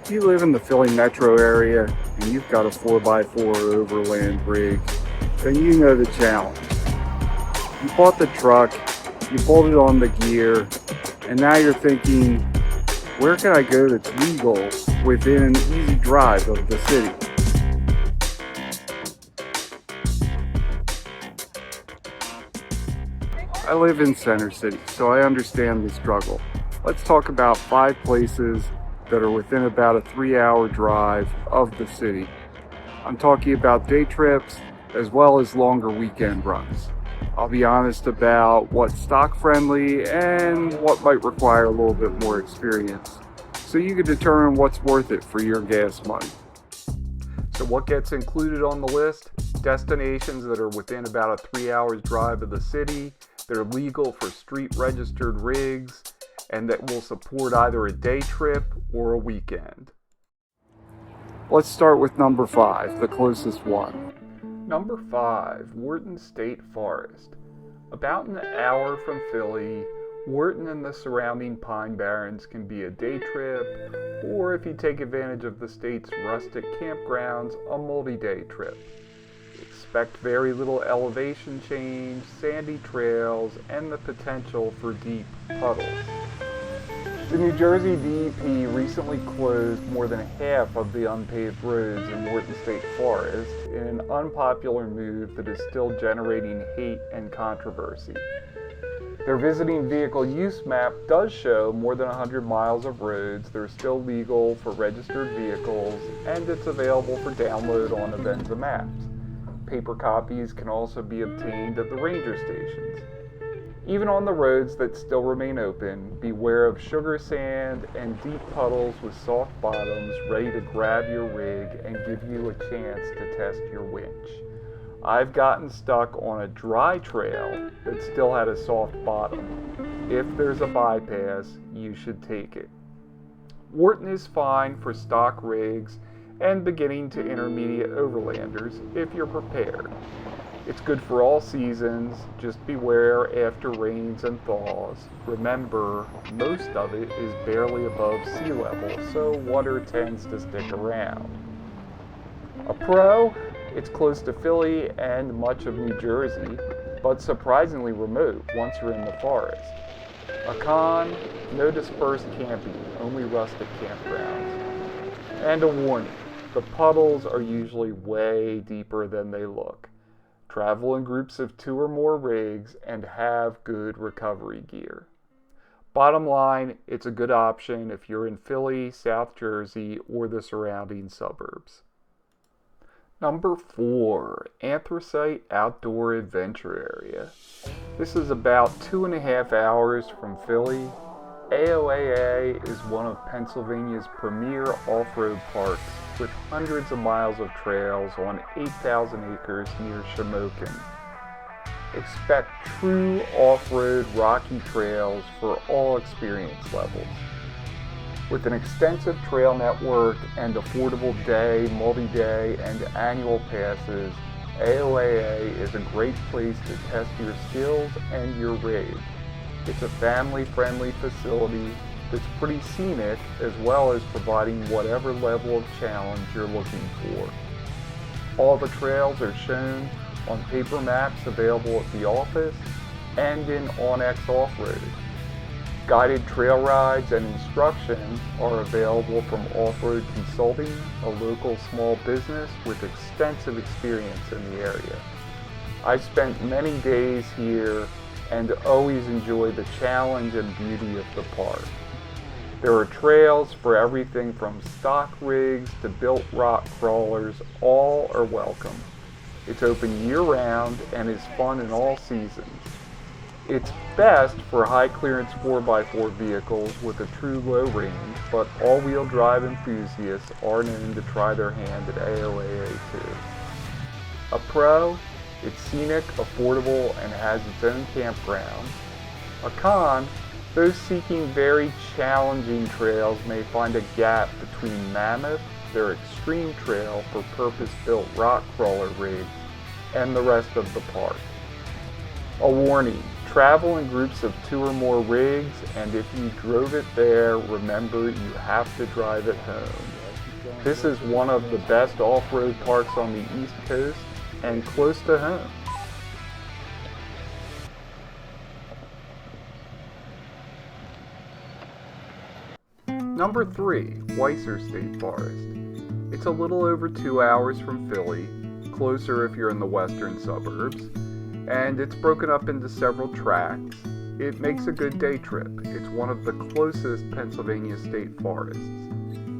If you live in the Philly metro area and you've got a 4x4 Overland rig, then you know the challenge. You bought the truck, you bolted on the gear, and now you're thinking, where can I go that's legal within an easy drive of the city? I live in Center City, so I understand the struggle. Let's talk about 5 places that are within about a 3-hour drive of the city. I'm talking about day trips as well as longer weekend runs. I'll be honest about what's stock friendly and what might require a little bit more experience, so you can determine what's worth it for your gas money. So what gets included on the list? Destinations that are within about a 3 hours drive of the city, that are legal for street registered rigs, and that will support either a day trip or a weekend. Let's start with number 5, the closest one. Number 5, Wharton State Forest. About an hour from Philly, Wharton and the surrounding Pine Barrens can be a day trip, or if you take advantage of the state's rustic campgrounds, a multi-day trip. Expect very little elevation change, sandy trails, and the potential for deep puddles. The New Jersey DEP recently closed more than half of the unpaved roads in Wharton State Forest in an unpopular move that is still generating hate and controversy. Their visiting vehicle use map does show more than 100 miles of roads that are still legal for registered vehicles, and it's available for download on Avenza Maps. Paper copies can also be obtained at the ranger stations. Even on the roads that still remain open, beware of sugar sand and deep puddles with soft bottoms ready to grab your rig and give you a chance to test your winch. I've gotten stuck on a dry trail that still had a soft bottom. If there's a bypass, you should take it. Wharton is fine for stock rigs and beginning to intermediate overlanders if you're prepared. It's good for all seasons, just beware after rains and thaws. Remember, most of it is barely above sea level, so water tends to stick around. A pro, it's close to Philly and much of New Jersey, but surprisingly remote once you're in the forest. A con, no dispersed camping, only rustic campgrounds. And a warning, the puddles are usually way deeper than they look. Travel in groups of 2 or more rigs and have good recovery gear. Bottom line, it's a good option if you're in Philly, South Jersey, or the surrounding suburbs. Number 4, Anthracite Outdoor Adventure Area. This is about 2.5 hours from Philly. AOAA is one of Pennsylvania's premier off-road parks with hundreds of miles of trails on 8,000 acres near Shamokin. Expect true off-road rocky trails for all experience levels. With an extensive trail network and affordable day, multi-day, and annual passes, AOAA is a great place to test your skills and your rig. It's a family-friendly facility that's pretty scenic, as well as providing whatever level of challenge you're looking for. All the trails are shown on paper maps available at the office and in OnX Off-Road. Guided trail rides and instruction are available from Off-Road Consulting, a local small business with extensive experience in the area. I've spent many days here and always enjoy the challenge and beauty of the park. There are trails for everything from stock rigs to built rock crawlers, all are welcome. It's open year-round and is fun in all seasons. It's best for high clearance 4x4 vehicles with a true low range, but all-wheel drive enthusiasts are known to try their hand at AOAA too. A pro, it's scenic, affordable, and has its own campground. A con, those seeking very challenging trails may find a gap between Mammoth, their extreme trail for purpose-built rock crawler rigs, and the rest of the park. A warning, travel in groups of 2 or more rigs, and if you drove it there, remember you have to drive it home. This is one of the best off-road parks on the East Coast and close to home. Number 3, Weiser State Forest. It's a little over 2 hours from Philly, closer if you're in the western suburbs, and it's broken up into several tracks. It makes a good day trip. It's one of the closest Pennsylvania state forests.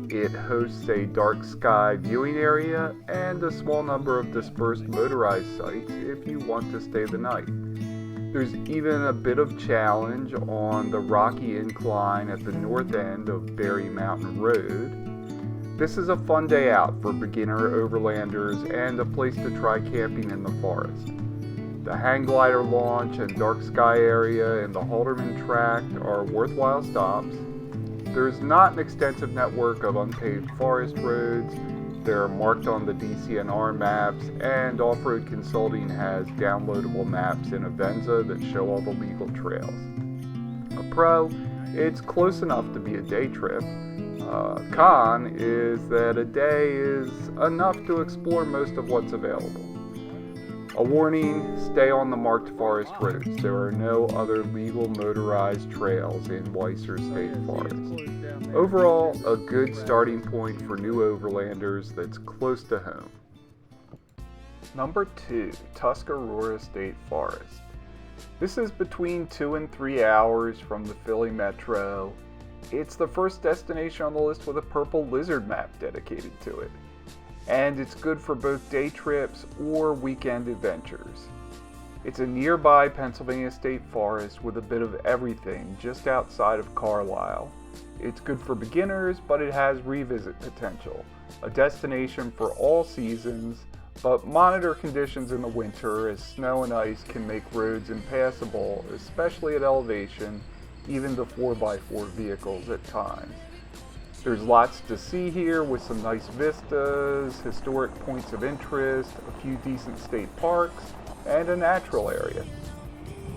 It hosts a dark sky viewing area and a small number of dispersed motorized sites if you want to stay the night. There's even a bit of challenge on the rocky incline at the north end of Berry Mountain Road. This is a fun day out for beginner overlanders and a place to try camping in the forest. The hang glider launch and dark sky area in the Halterman Tract are worthwhile stops. There's not an extensive network of unpaved forest roads. They're marked on the DCNR maps, and Offroad Consulting has downloadable maps in Avenza that show all the legal trails. A pro, it's close enough to be a day trip. Con is that a day is enough to explore most of what's available. A warning, stay on the marked forest roads. There are no other legal motorized trails in Weiser State Forest. Overall, a good starting point for new overlanders that's close to home. Number 2, Tuscarora State Forest. This is between 2 and 3 hours from the Philly Metro. It's the first destination on the list with a purple lizard map dedicated to it. And it's good for both day trips or weekend adventures. It's a nearby Pennsylvania state forest with a bit of everything just outside of Carlisle. It's good for beginners, but it has revisit potential. A destination for all seasons, but monitor conditions in the winter as snow and ice can make roads impassable, especially at elevation, even to 4x4 vehicles at times. There's lots to see here with some nice vistas, historic points of interest, a few decent state parks, and a natural area.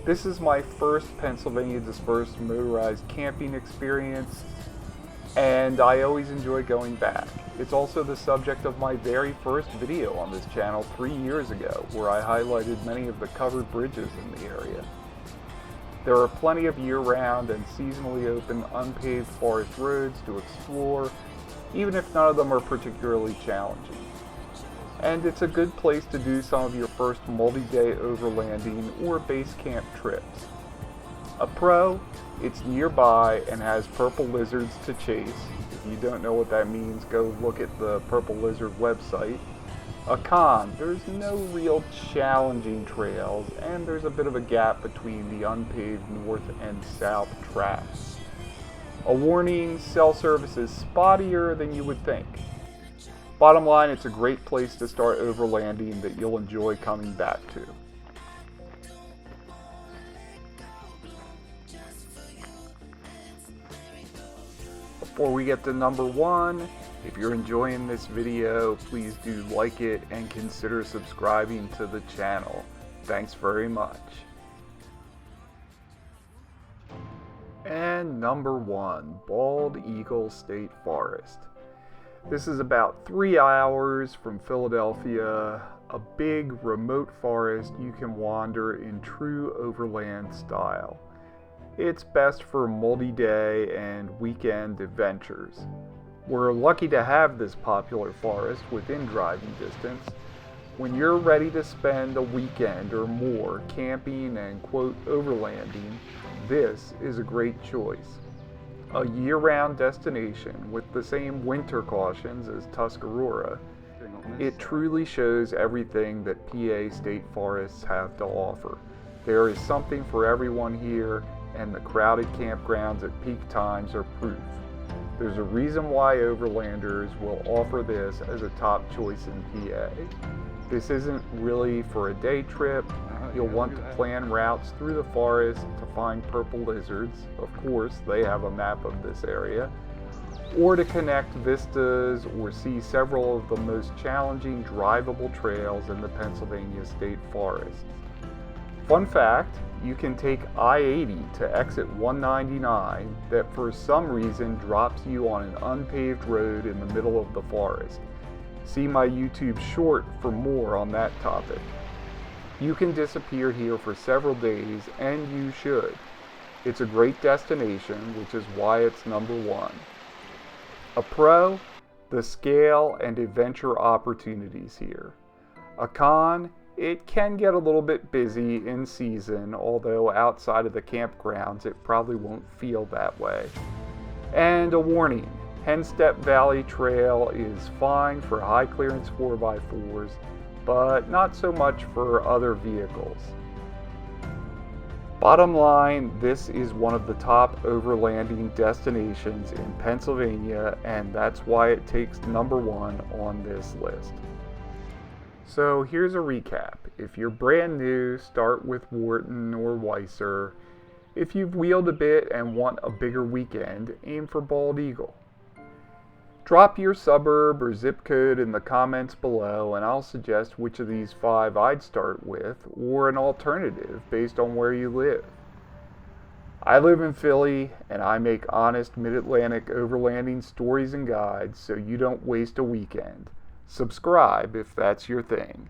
This is my first Pennsylvania dispersed motorized camping experience, and I always enjoy going back. It's also the subject of my very first video on this channel 3 years ago, where I highlighted many of the covered bridges in the area. There are plenty of year-round and seasonally open unpaved forest roads to explore, even if none of them are particularly challenging. And it's a good place to do some of your first multi-day overlanding or base camp trips. A pro, it's nearby and has purple lizards to chase. If you don't know what that means, go look at the Purple Lizard website. A con, there's no real challenging trails, and there's a bit of a gap between the unpaved north and south tracks. A warning, cell service is spottier than you would think. Bottom line, it's a great place to start overlanding that you'll enjoy coming back to. Before we get to number 1, if you're enjoying this video, please do like it and consider subscribing to the channel. Thanks very much. And number 1, Bald Eagle State Forest. This is about 3 hours from Philadelphia, a big remote forest you can wander in true overland style. It's best for multi-day and weekend adventures. We're lucky to have this popular forest within driving distance. When you're ready to spend a weekend or more camping and quote overlanding, this is a great choice. A year-round destination with the same winter cautions as Tuscarora, it truly shows everything that PA state forests have to offer. There is something for everyone here, and the crowded campgrounds at peak times are proof. There's a reason why overlanders will offer this as a top choice in PA. This isn't really for a day trip. You'll want to plan routes through the forest to find purple lizards. Of course, they have a map of this area. Or to connect vistas or see several of the most challenging drivable trails in the Pennsylvania state forests. Fun fact, you can take I-80 to exit 199 that for some reason drops you on an unpaved road in the middle of the forest. See my YouTube short for more on that topic. You can disappear here for several days, and you should. It's a great destination, which is why it's number one. A pro, the scale and adventure opportunities here. A con, it can get a little bit busy in season, although outside of the campgrounds it probably won't feel that way. And a warning, Henstep Valley Trail is fine for high clearance 4x4s, but not so much for other vehicles. Bottom line, this is one of the top overlanding destinations in Pennsylvania, and that's why it takes number one on this list. So here's a recap. If you're brand new, start with Wharton or Weiser. If you've wheeled a bit and want a bigger weekend, aim for Bald Eagle. Drop your suburb or zip code in the comments below, and I'll suggest which of these 5 I'd start with, or an alternative based on where you live. I live in Philly, and I make honest mid-Atlantic overlanding stories and guides so you don't waste a weekend. Subscribe if that's your thing.